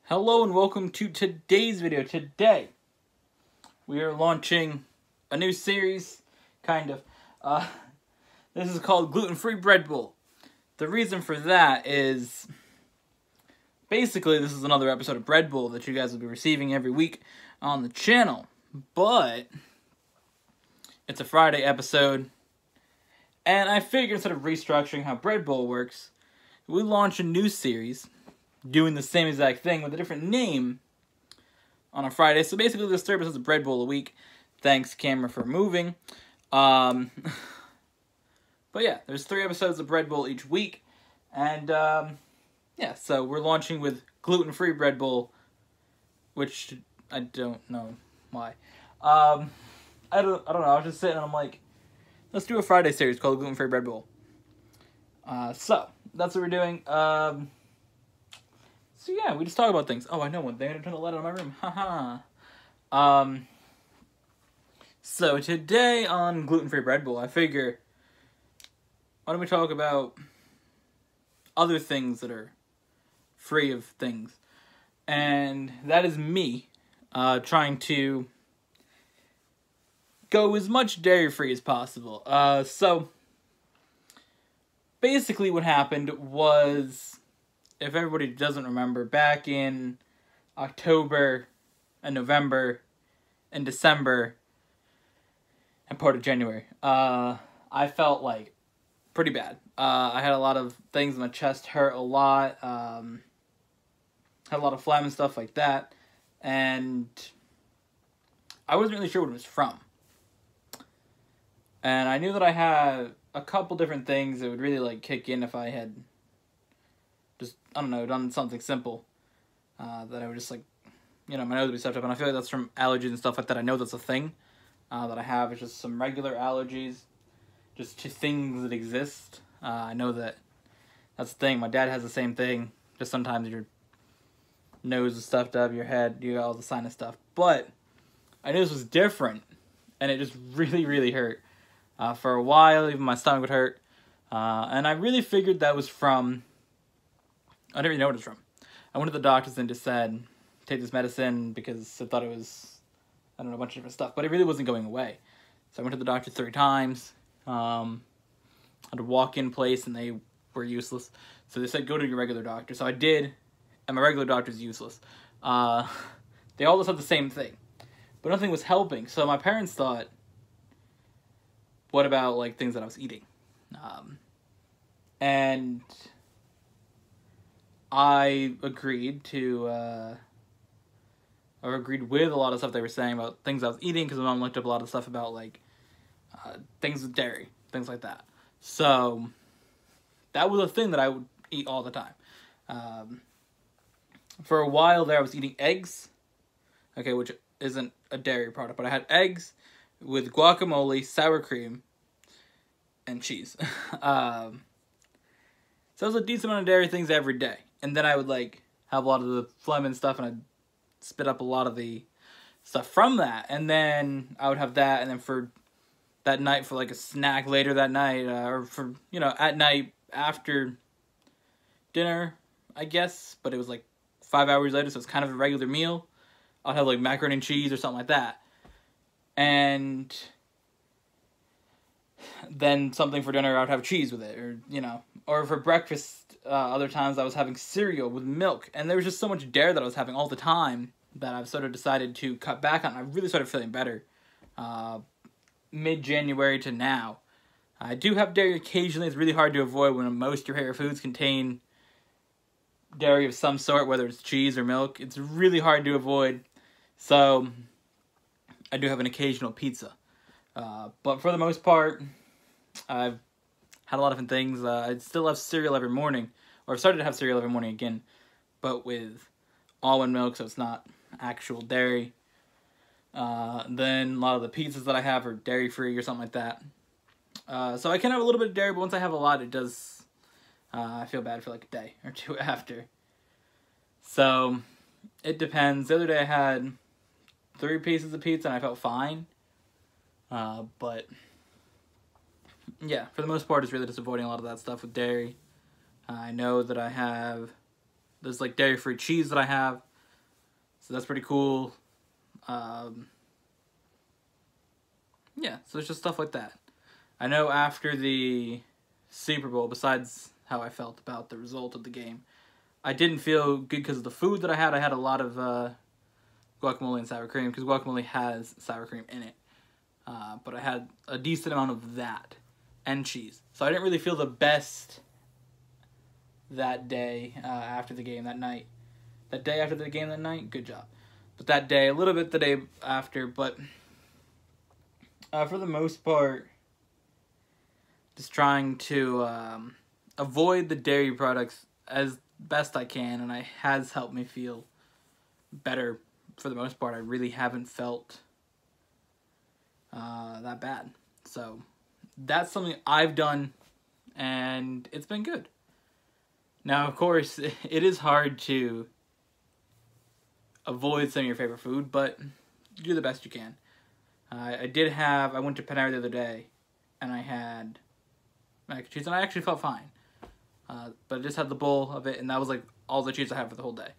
Hello and welcome to today's video. Today, we are launching a new series, kind of. This is called Gluten-Free Bread Bowl. The reason for that is, basically, this is another episode of Bread Bowl that you guys will be receiving every week on the channel. But, it's a Friday episode, and I figured instead of restructuring how Bread Bowl works, we launch a new series doing the same exact thing with a different name on a Friday. So basically, this third episode is a Bread Bowl a week. Thanks, camera, for moving. But yeah, there's 3 episodes of Bread Bowl each week. And yeah, so we're launching with Gluten-Free Bread Bowl, which I don't know why. I don't know. I was just sitting and I'm like, let's do a Friday series called Gluten-Free Bread Bowl. So that's what we're doing. So yeah, we just talk about things. Oh, I know one thing. I didn't turn the light on in my room. Haha. So today on Gluten-Free Bread Bowl, I figure, why don't we talk about other things that are free of things? And that is me trying to go as much dairy-free as possible. So basically what happened was, if everybody doesn't remember, back in October and November and December and part of January, I felt like pretty bad. I had a lot of things in my chest, hurt a lot, had a lot of phlegm and stuff like that, and I wasn't really sure what it was from. And I knew that I had a couple different things that would really like kick in if I had just, I don't know, done something simple, that I would just, like, you know, my nose would be stuffed up, and I feel like that's from allergies and stuff like that. I know that's a thing that I have. It's just some regular allergies, just to things that exist. I know that that's the thing. My dad has the same thing, just sometimes your nose is stuffed up, your head, you got all the sinus stuff. But I knew this was different, and it just really, really hurt. For a while, even my stomach would hurt, and I really figured that was from, I didn't really know what it was from. I went to the doctors and just said, take this medicine because I thought it was, I don't know, a bunch of different stuff. But it really wasn't going away. So I went to the doctor 3 times. I had a walk-in place and they were useless. So they said, go to your regular doctor. So I did, and my regular doctor's useless. They all just had the same thing. But nothing was helping. So my parents thought, what about, like, things that I was eating? And I agreed to, or agreed with a lot of stuff they were saying about things I was eating, because my mom looked up a lot of stuff about, like, things with dairy, things like that. So, that was a thing that I would eat all the time. For a while there, I was eating eggs, okay, which isn't a dairy product, but I had eggs with guacamole, sour cream, and cheese. So it was a decent amount of dairy things every day. And then I would, like, have a lot of the phlegm and stuff, and I'd spit up a lot of the stuff from that. And then I would have that, and then for that night, for, like, a snack later that night, or for, you know, at night after dinner, I guess. But it was, like, 5 hours later, so it's kind of a regular meal. I'd have, like, macaroni and cheese or something like that. And then something for dinner, I would have cheese with it, or, you know, or for breakfast, other times I was having cereal with milk, and there was just so much dairy that I was having all the time that I've sort of decided to cut back on. I really started feeling better, mid-January to now. I do have dairy occasionally. It's really hard to avoid when most of your hair foods contain dairy of some sort, whether it's cheese or milk. It's really hard to avoid, so I do have an occasional pizza. But for the most part, I've had a lot of different things. I still have cereal every morning, or I've started to have cereal every morning again, but with almond milk, so it's not actual dairy. Then a lot of the pizzas that I have are dairy-free or something like that. So I can have a little bit of dairy, but once I have a lot, it does, I feel bad for like a day or 2 after. So, it depends. The other day I had 3 pieces of pizza and I felt fine. But yeah, for the most part, it's really just avoiding a lot of that stuff with dairy. I know that I have, there's like dairy-free cheese that I have. So that's pretty cool. Yeah, so it's just stuff like that. I know after the Super Bowl, besides how I felt about the result of the game, I didn't feel good because of the food that I had. I had a lot of guacamole and sour cream, because guacamole has sour cream in it. But I had a decent amount of that and cheese. So I didn't really feel the best that day after the game that night. That day after the game that night, good job. But that day, a little bit the day after, but for the most part, just trying to avoid the dairy products as best I can, and it has helped me feel better for the most part. I really haven't felt that bad. So that's something I've done, and it's been good. Now, of course, it is hard to avoid some of your favorite food, but you do the best you can. I went to Panera the other day, and I had mac and cheese, and I actually felt fine. But I just had the bowl of it, and that was like all the cheese I had for the whole day.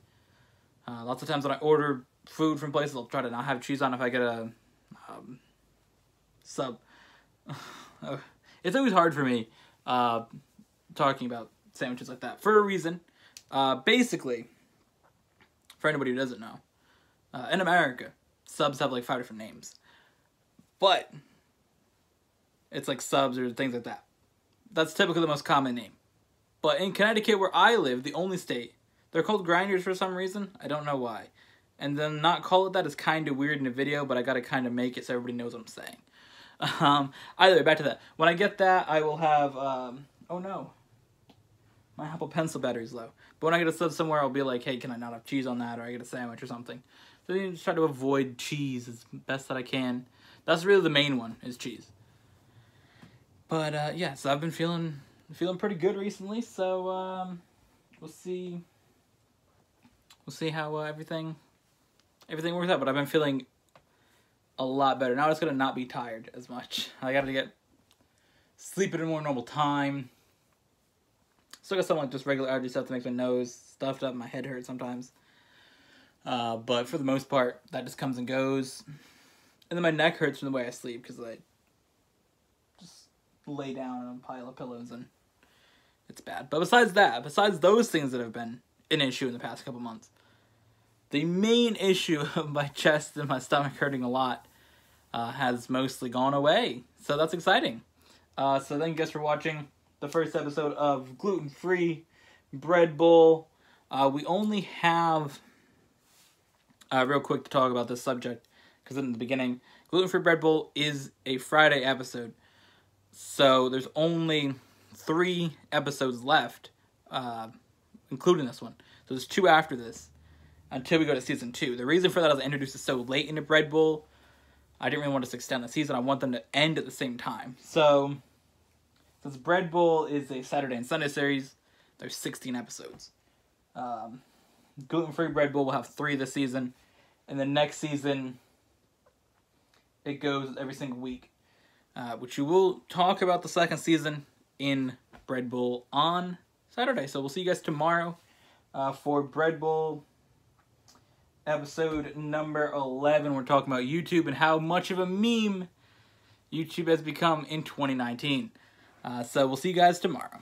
Lots of times when I order food from places, I'll try to not have cheese on if I get a sub. It's always hard for me talking about sandwiches like that for a reason. Basically, for anybody who doesn't know, in America, subs have like 5 different names. But it's like subs or things like that. That's typically the most common name. But in Connecticut, where I live, the only state, they're called grinders for some reason. I don't know why. And then not call it that is kind of weird in a video, but I gotta kind of make it so everybody knows what I'm saying. Either way, back to that. When I get that, I will have, oh no. My Apple Pencil battery's low. But when I get a sub somewhere, I'll be like, hey, can I not have cheese on that? Or I get a sandwich or something. So you just try to avoid cheese as best that I can. That's really the main one, is cheese. But, yeah, so I've been feeling pretty good recently, so, we'll see how everything works out. But I've been feeling a lot better. Now it's going to not be tired as much. I got to get sleep at a more normal time. Still got some like just regular allergy stuff that makes my nose stuffed up, my head hurts sometimes. But for the most part, that just comes and goes. And then my neck hurts from the way I sleep, because I just lay down on a pile of pillows and it's bad. But besides those things that have been an issue in the past couple months, the main issue of my chest and my stomach hurting a lot has mostly gone away. So that's exciting. So thank you guys for watching the first episode of Gluten-Free Bread Bowl. We only have, real quick to talk about this subject, because in the beginning, Gluten-Free Bread Bowl is a Friday episode. So there's only 3 episodes left, including this one. So there's 2 after this, until we go to season 2. The reason for that is I introduced it so late into Bread Bowl. I didn't really want to extend the season. I want them to end at the same time. So, since Bread Bowl is a Saturday and Sunday series, there's 16 episodes. Gluten-Free Bread Bowl will have 3 this season. And the next season, it goes every single week. Which we will talk about the second season in Bread Bowl on Saturday. So we'll see you guys tomorrow for Bread Bowl episode number 11. We're talking about YouTube and how much of a meme YouTube has become in 2019. So we'll see you guys tomorrow.